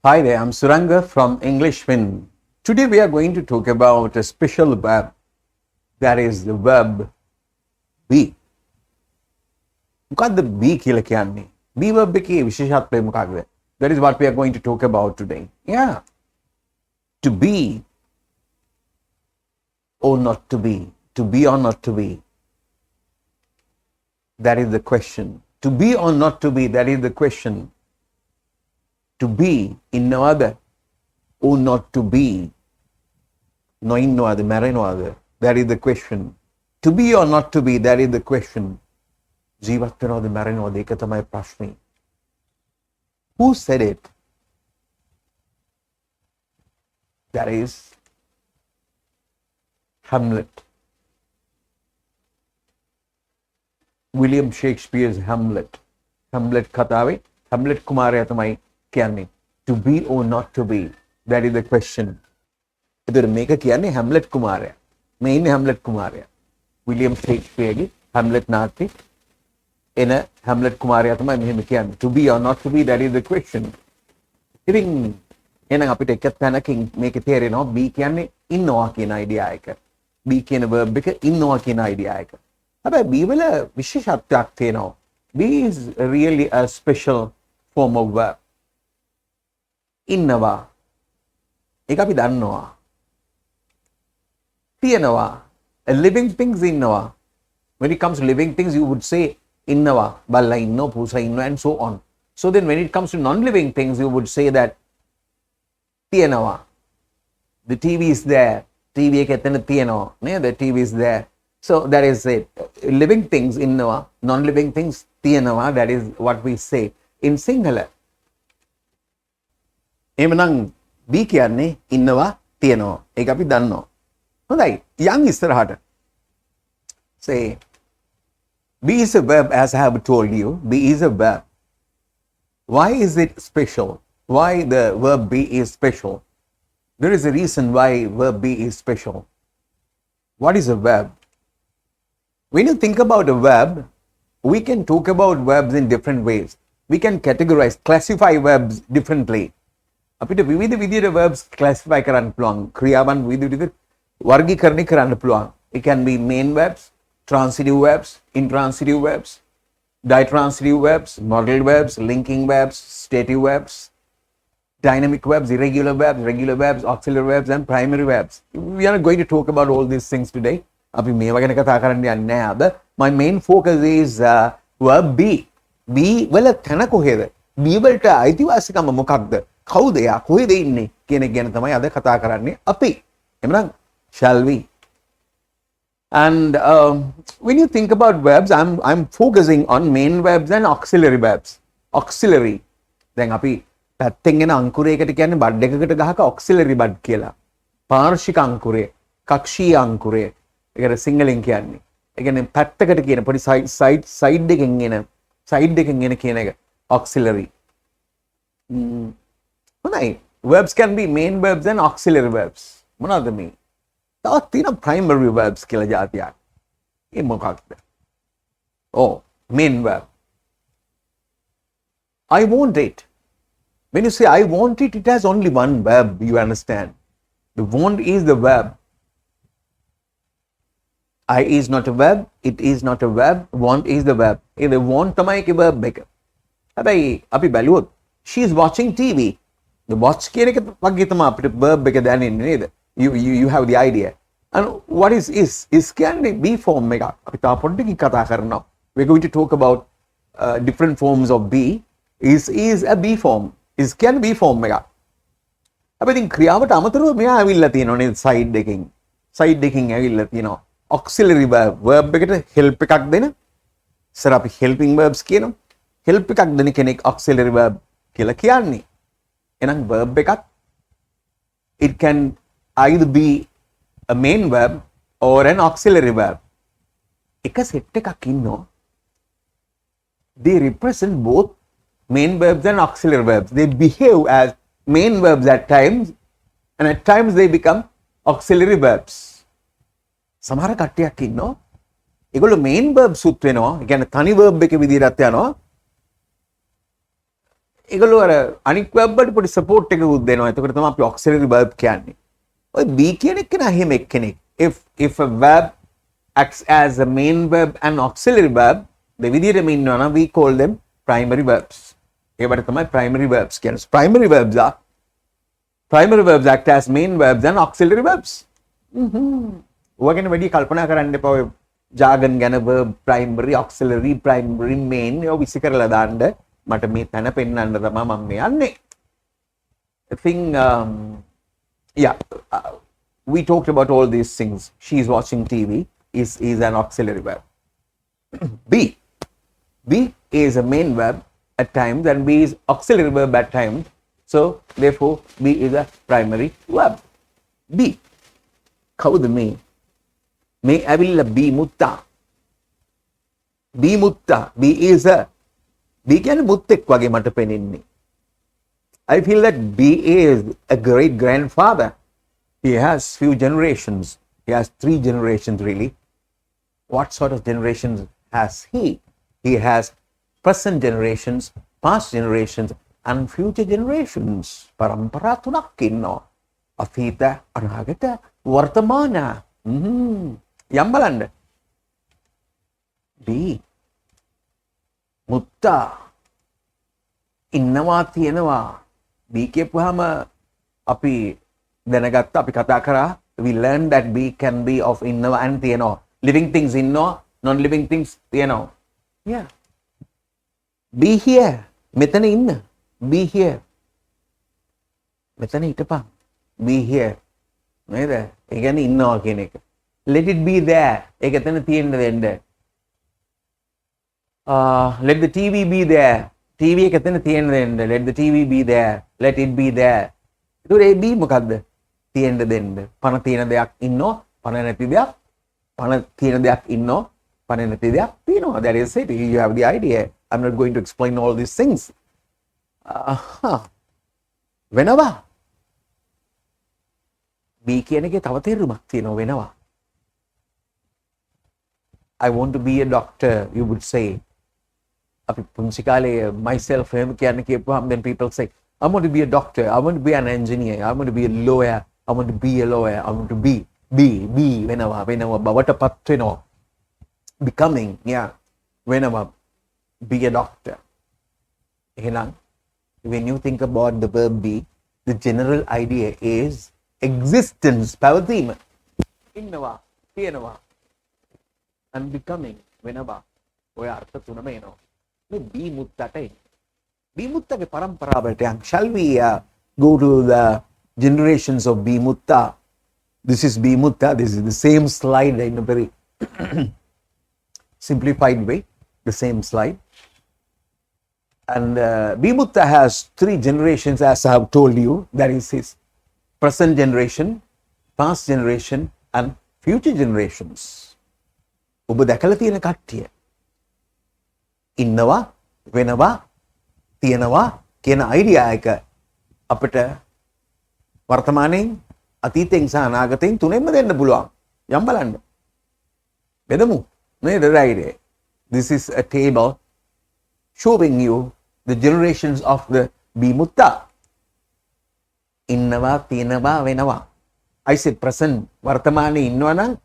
Hi there, I'm Suranga from Englishman. Today we are going to talk about a special verb, that is the verb be. මොකද්ද be කියලා කියන්නේ? be verb එකේ විශේෂත්වය මොකක්ද? That is what we are going to talk about today. Yeah. To be or not to be or not to be. That is the question. To be or not to be, that is the question. To be ඉන්නවද or not to be නොඉන්නවද මැරෙනවද, that is the question. To be or not to be, that is the question. ජීවත් වෙනවද මැරෙනවද, ඒක තමයි ප්‍රශ්නේ. Who said it? That is Hamlet. William Shakespeare's Hamlet. Hamlet කතාවේ Hamlet කුමාරයා තමයි කියන්නේ. To be or not to be, that is the question. එතකොට මේක කියන්නේ Hamlet කුමාරයා. මේ ඉන්නේ Hamlet කුමාරයා. William Shakespeareගේ Hamlet නාට්‍ය එන Hamlet කුමාරයා තමයි මෙහෙම කියන්නේ. To be or not to be, that is the question. ඉතින් එහෙනම් අපිට එක තැනකින් මේක තේරෙනවා be කියන්නේ ඉන්නවා කියන idea එක. be කියන verb එක ඉන්නවා කියන idea එක. හැබැයි be වල විශේෂත්වයක් තියෙනවා. be is really a special form of verb. ඉන්නවා. ඒක අපි දන්නවා. තියෙනවා. A living things ඉන්නවා. When it comes to living things, you would say ඉන්නවා. බල්ලා ඉන්නවා, පූසා ඉන්නවා and so on. So then when it comes to non-living things, you would say that තියෙනවා. The TV is there. TV එක එතන තියෙනවා. නේ? The TV is there. So that is it. Living things ඉන්නවා. Non-living things තියෙනවා. That is what we say in Sinhala. එහෙමනම් be කියන්නේ ඉන්නවා තියෙනවා. ඒක අපි දන්නවා. හොඳයි. යන් ඉස්සරහට. Say be is a verb, as I have told you. Be is a verb. Why is it special? Why the verb be is special? There is a reason why verb be is special. What is a verb? When you think about a verb, we can talk about verbs in different ways. We can categorize, classify verbs differently. අපිට විවිධ විදිහට verbs classify කරන්න පුළුවන්. ක්‍රියාවන් විවිධ විදිහට වර්ගීකරණය කරන්න පුළුවන්. It can be main verbs, transitive verbs, intransitive verbs, ditransitive verbs, modal verbs, linking verbs, stative verbs, dynamic verbs, irregular verbs, regular verbs, auxiliary verbs and primary verbs. We are going to talk about all these things today. අපි මේවා ගැන කතා කරන්න යන්නේ නැහැ අද. My main focus is verb be. be වල තැන කොහෙද? be වලට අයිතිවාසිකම මොකක්ද? කවුද එයා? කොහෙද ඉන්නේ? කියන එක ගැන තමයි අද කතා කරන්නේ අපි. එහෙනම් shall we? And when you think about verbs, I'm focusing on main verbs and auxiliary verbs. Auxiliary. දැන් අපි පැත්තෙන් එන අංකුරයකට කියන්නේ බඩ් එකකට ගහක auxiliary බඩ් කියලා. පාර්ශ්වික අංකුරය, කක්ෂීය අංකුරය. ඒකට සිංහලෙන් කියන්නේ. ඒ කියන්නේ පැත්තකට කියන පොඩි side එකෙන් එන කියන එක auxiliary. හොඳයි. Verbs can be main verbs and auxiliary verbs. මොනවද මේ? තවත් තියෙන primary verbs කියලා જાතියක්. ඒ මොකක්ද? Oh, main verb. I want it. When you say I want it, it has only one verb, you understand. The want is the verb. I is not a verb, it is not a verb, want is the verb. A want තමයි ඒකේ verb එක. හැබැයි අපි බැලුවොත් she is watching TV. The watch කියන එක වගේ තමයි අපිට verb එක දැනෙන්නේ නේද? You have the idea. And what is? Is කියන්නේ be form එකක්. අපි තා පොඩ්ඩකින් කතා කරනවා. We're going to talk about different forms of be. Is a be form. Is can be form එකක්. අපි ඉතින් ක්‍රියාවට අමතරව මෙයා ඇවිල්ලා තියෙනවා නේද side එකකින්. Side එකකින් ඇවිල්ලා තියෙනවා. Auxiliary verb එකට help එකක් දෙන. ඉස්සර අපි helping verbs කියනවා. Help එකක් දෙන කෙනෙක් auxiliary verb කියලා කියන්නේ. එහෙනම් verb එකක් it can either be a main verb or an auxiliary verb. එක set එකක් ඉන්නවා. They represent both main verbs and auxiliary verbs. They behave as main verbs at times and at times they become auxiliary verbs. සමහර කට්ටියක් ඉන්නවා. ඒගොල්ලෝ main verbs උත් වෙනවා. ඒ කියන්නේ තනි verb එක විදිහට යනවා. ඒගොල්ලෝ අර අනික් verb වලට පොඩි support එකකුත් දෙනවා. එතකොට තමයි අපි auxiliary verb කියන්නේ. ඔය be කියන එක නා එහෙම එක්කෙනෙක්. If a verb acts as a main verb and auxiliary verb, දෙවිදිහටම ඉන්නවා නම් we call them primary verbs. ඒවට තමයි primary verbs කියන්නේ. Primary verbs act as main verbs and auxiliary verbs. ඔය ගැන වැඩි කල්පනා කරන්න එපා. ඔය jargon ගැන verb primary auxiliary primary main ඔය විසි කරලා දාන්න. මට මේ තැන පෙන්වන්න තමයි මම මේ යන්නේ. I think we talked about all these things. She is watching TV is an auxiliary verb. Be is a main verb at times and be is auxiliary verb at times. So therefore be is a primary verb. Be කවුද මේ? මේ ඇවිල්ලා be මුත්තා. be මුත්තා. be is a be කියන්නේ මුත්තෙක් වගේ මට පෙනෙන්නේ. I feel that B is a great grandfather. He has few generations. He has 3 generations really. What sort of generations has he? He has present generations, past generations, and future generations. Parampara තුනක් ඉන්නවා. අතීත, අනාගත, වර්තමාන. යම් බලන්න. B මුත්තා ඉන්නවා තියෙනවා. B කියපුවාම අපි දැනගත්ත අපි කතා කරා we learned that B can be of ඉන්නවා and තියෙනවා. living things ඉන්නවා, non living things තියෙනවා. yeah. be here. මෙතන ඉන්න. be here. මෙතන හිටපන්. be here. නේද? ඒ කියන්නේ ඉන්නවා කියන එක. let it be there. ඒක එතන තියෙන්න දෙන්න. let the TV be there. TV එක එතන තියෙන්න දෙන්න. let the TV be there. let it be there. ඒතකොට ඒ B මොකද්ද? තියෙන්න දෙන්න. පණ තියෙන දෙයක් ඉන්නෝ, පණ නැති දෙයක්. පණ තියෙන දෙයක් ඉන්නෝ, පණ නැති දෙයක් තියෙනවා. That is it. You have the idea. I'm not going to explain all these things. වෙනවා. B කියන එකේ තව තේරුමක් තියෙනවා වෙනවා. I want to be a doctor, you would say. අපි පුංචි කාලේ myself එහෙම කියන්නේ කියපුවාම then people say I want to be a doctor, I want to be an engineer, I want to be a lawyer, I want to be a lawyer, I want to be වෙනවා බවටපත් වෙනවා. becoming, yeah, වෙනවා. be a doctor. එහෙනම් when you think about the verb be, the general idea is existence, පැවතීම. ඉන්නවා, තියෙනවා. and becoming, වෙනවා. ඔය අර්ථ තුනම එනවා. මේ be මුත්තට එන්නේ. be මුත්තගේ පරම්පරාවට යන්. shall we go to the generations of be mutta? This is be mutta. This is the same slide in a very simplified way. The same slide. And be mutta has 3 generations, as I have told you. That is his present generation, past generation, and future generations. ඔබ දැකලා තියෙන කට්ටිය ඉන්නවා, වෙනවා, තියෙනවා කියන idea එක අපිට වර්තමානයෙන්, අතීතයෙන් සහ අනාගතයෙන් තුනෙන්ම දෙන්න පුළුවන්. යම් බලන්න. බෙදමු. නේද? right. This is a table showing you the generations of the be mutta. ඉන්නවා, තියෙනවා, වෙනවා. I said present, වර්තමානයේ ඉන්නවා නම්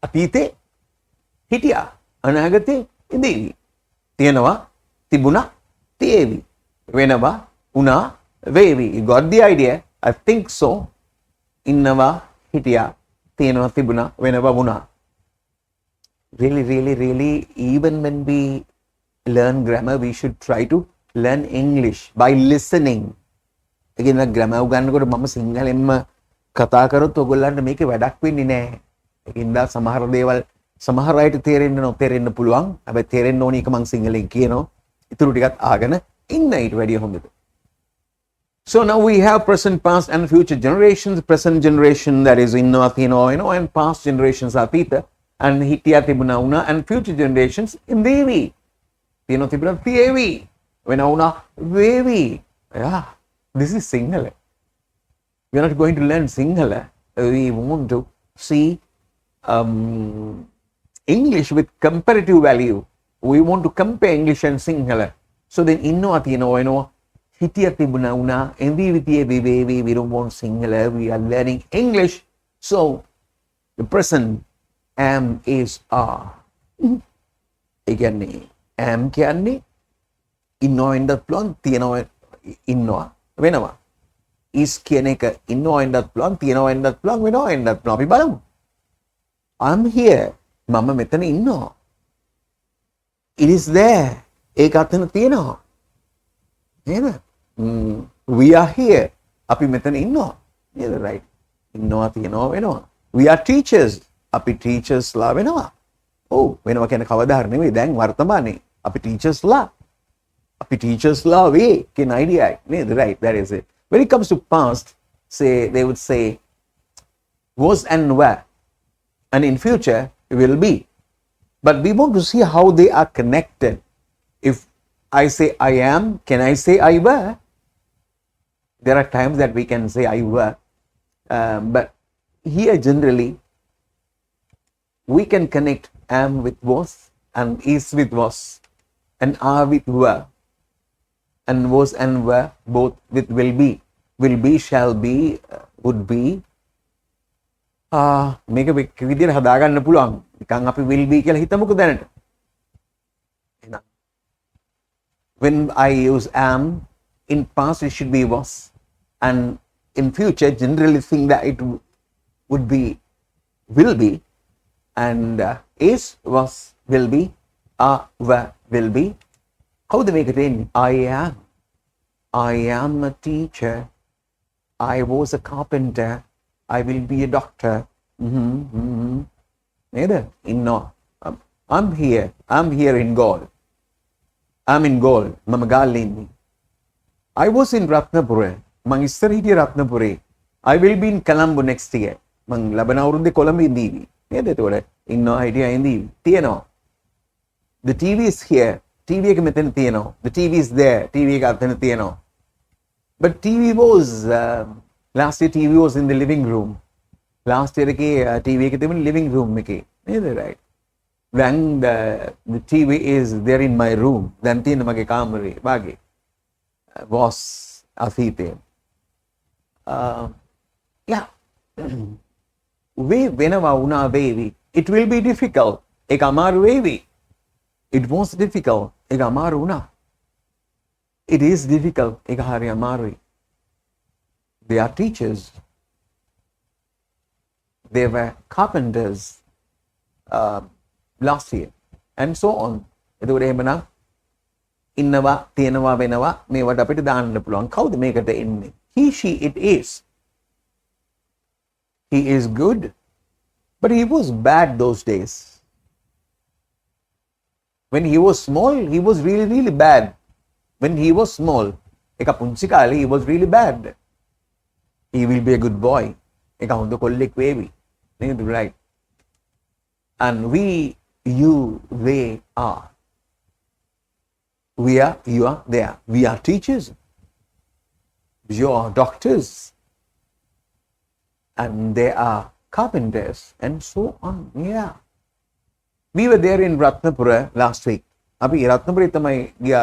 අතීතේ හිටියා, අනාගතේ ඉඳීවි. තියෙනවා, තිබුණා, තියේවි. වෙනවා, වුණා, වේවි. You got the idea? I think so. ඉන්නවා, හිටියා, තියෙනවා, තිබුණා, වෙනවා, වුණා. Really, even when we learn grammar, we should try to learn English by listening. again grammar උගන්නකොට මම සිංහලෙන්ම කතා කරොත් ඔයගොල්ලන්ට මේකේ වැඩක් වෙන්නේ නැහැ. ඒකින්ද සමහර දේවල් සමහර අයට තේරෙන්න නොතේරෙන්න පුළුවන්. හැබැයි තේරෙන්න ඕනි එක මම සිංහලෙන් කියනවා. ඊටු ටිකත් ආගෙන ඉන්න ඊට වැඩිය හොඳද. So now we have present, past and future generations. Present generation, that is innowa තියෙනවා, and past generations atita and හිටියා තිබුණා වුණා, and future generations ඉඳීවි. තියෙනවා තිබුණා තියේවි. වෙනවා වුණා වේවි. Yeah, this is Sinhala. We are not going to learn Sinhala. We want to see English with comparative value. We want to compare English and Sinhala. So then innowa තියෙනවා, හිතිය තිබුණා වුණා MVVPA we don't want Sinhala, we are learning English, so the present am is are. ඒ කියන්නේ am කියන්නේ ඉන්නවා වෙන්නත් පුළුවන්, තියනවා ඉන්නවා වෙනවා. is කියන එක ඉන්නවා වෙන්නත් පුළුවන්, තියනවා වෙන්නත් පුළුවන්, වෙනවා වෙන්නත් පුළුවන්. අපි බලමු. I'm here. මම මෙතන ඉන්නවා. It is there. ඒක අතන තියෙනවා. නේද? We are here. අපි මෙතන ඉන්නවා. නේද? right. ඉන්නවා තියෙනවා වෙනවා. We are teachers. අපි teachers ලා වෙනවා. ඔව් වෙනවා කියන්නේ කවදා හරි නෙවෙයි. දැන් වර්තමානයේ අපි teachers ලා. අපි teachers ලා වේ කියන idea එක නේද? right. That is it. When it comes to past, say they would say was and were. And in future it will be. But we want to see how they are connected. If I say I am, can I say I were? There are times that we can say I were. But here generally, we can connect am with was and is with was and are with were and was and were both with will be. Will be, shall be, would be. මේක විදියට හදාගන්න පුළුවන්. නිකන් අපි will be කියලා හිතමුකෝ දැනට. එහෙනම් when I use am, in past it should be was, and in future generally think that it would be will be, and is, was, will be, are, were, will be. Howද මේකට එන්නේ? I am a teacher. I was a carpenter. I will be a doctor. නේද? ඉන්නවා. I'm here in goal. I'm in goal. මම ගාල්ලේ ඉන්නේ. I was in Ratnapura. මං ඉස්සර හිටියේ රත්නපුරේ. I will be in Colombo next year. මං ලබන අවුරුද්දේ කොළඹ ඉඳීවි. නේද? එතකොට ඉන්නවා හිටියා ඉඳීවි. තියෙනවා. The TV is here. TV එක මෙතන තියෙනවා. The TV is there. TV එක අතන තියෙනවා. But TV was last year TV was in the living room. Last year එකේ TV එක තිබුණේ living room එකේ. නේද? right. Then the TV is there in my room. දැන් තියෙන මගේ කාමරේ වාගේ. Was අතීතේ. Yeah. වෙනවා වුණා වේවි. It will be difficult. ඒක අමාරු වේවි. It was difficult. ඒක අමාරු වුණා. It is difficult. ඒක හරි අමාරුයි. They are teachers. They were carpenters last year. And so on. එතකොට එහෙමනම් ඉන්නවා, තියෙනවා, වෙනවා මේවට අපිට දාන්න පුළුවන්. කවුද මේකට එන්නේ? He, she, it is. He is good. But he was bad those days. When he was small, he was really, really bad. When he was small, එක පුංචි කාලේ he was really bad. He will be a good boy. එක හොඳ කොල්ලෙක් වේවි. නේද? right. And we, you, they are. We are, you are, they are. We are teachers. You are doctors. And they are carpenters. And so on. Yeah. We were there in Ratnapura last week. අපි රත්නපුරේ තමයි ගියා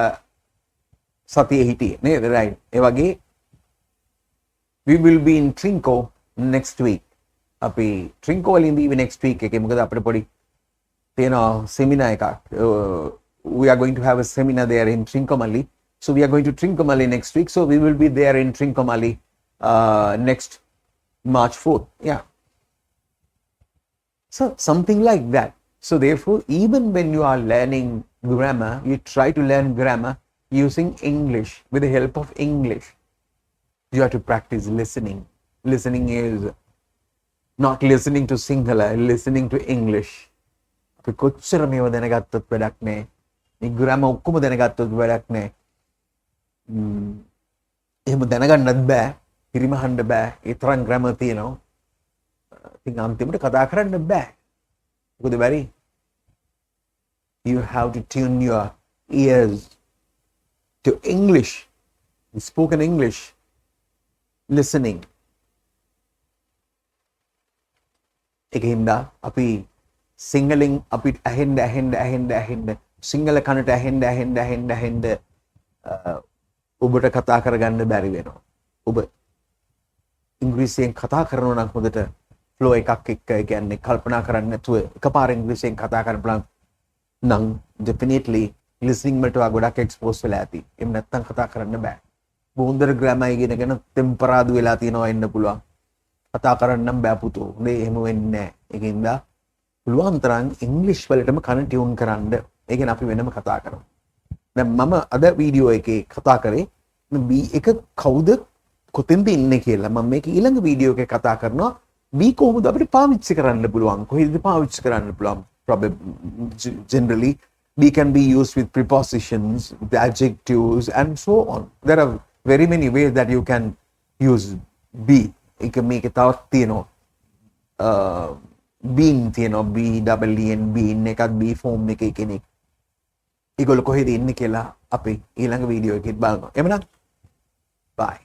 සතියේ හිටියේ නේද? right. ඒ වගේ we will be in Trinco next week. අපි Trinco වලින් ඉඳී next week එකේ මොකද අපිට පොඩි තියෙනවා seminar එකක්. We are going to have a seminar there in Trincomalee. So we are going to Trincomalee next week. So we will be there in Trincomalee next March 4th. Yeah. So something like that. So therefore, even when you are learning grammar, you try to learn grammar using English, with the help of English. You have to practice listening. Listening is not listening to Sinhala, listening to English. අපි කොච්චර මේව දැනගත්තොත් වැඩක් නෑ. මේ grammar ඔක්කොම දැනගත්තොත් වැඩක් නෑ. එහෙම දැනගන්නත් බෑ. පිරිමහන්න බෑ. ඒ තරම් grammar තියෙනවා. ඉතින් අන්තිමට කතා කරන්න බෑ. මොකද බැරි? You have to tune your ears to English, spoken English, listening. ඒකින්ද අපි සිංහලෙන් අපිට ඇහෙන්න සිංහල කනට ඇහෙන්න ඔබට කතා කරගන්න බැරි වෙනවා. ඔබ ඉංග්‍රීසියෙන් කතා කරනවා නම් හොඳට ෆ්ලෝ එකක් එක්ක, ඒ කියන්නේ කල්පනා කරන්නේ නැතුව එකපාර ඉංග්‍රීසියෙන් කතා කරන්න පුළුවන් නම් definitely listening වලට ගොඩක් expose වෙලා ඇති. එහෙම නැත්නම් කතා කරන්න බෑ. බොහොඳට ග්‍රැමර් ඉගෙනගෙන ටෙම්පරාදු වෙලා තියෙනවා ඉන්න පුළුවන්. කතා කරන්න නම් බෑ පුතෝ. මේ එහෙම වෙන්නේ නැහැ. ඒකින්ද පුළුවන් තරම් ඉංග්‍රීසි වලටම කන ටියුන් කරන්න. ඒ කියන්නේ අපි වෙනම කතා කරමු. දැන් මම අද වීඩියෝ එකේ කතා කරේ B එක කවුද කොතෙන්ද ඉන්නේ කියලා. මම මේක ඊළඟ වීඩියෝ එකේ කතා කරනවා B කොහොමද අපිට පාවිච්චි කරන්න පුළුවන්, කොහෙද පාවිච්චි කරන්න පුළුවන්. Generally B can be used with prepositions, with adjectives and so on. There are very many ways that you can use B. You can make it out being BEEN being එකත් B form එකේ කෙනෙක්. ඒගොල්ලෝ කොහෙද ඉන්නේ කියලා අපි ඊළඟ video එකෙත් බලනවා. එමනම් bye.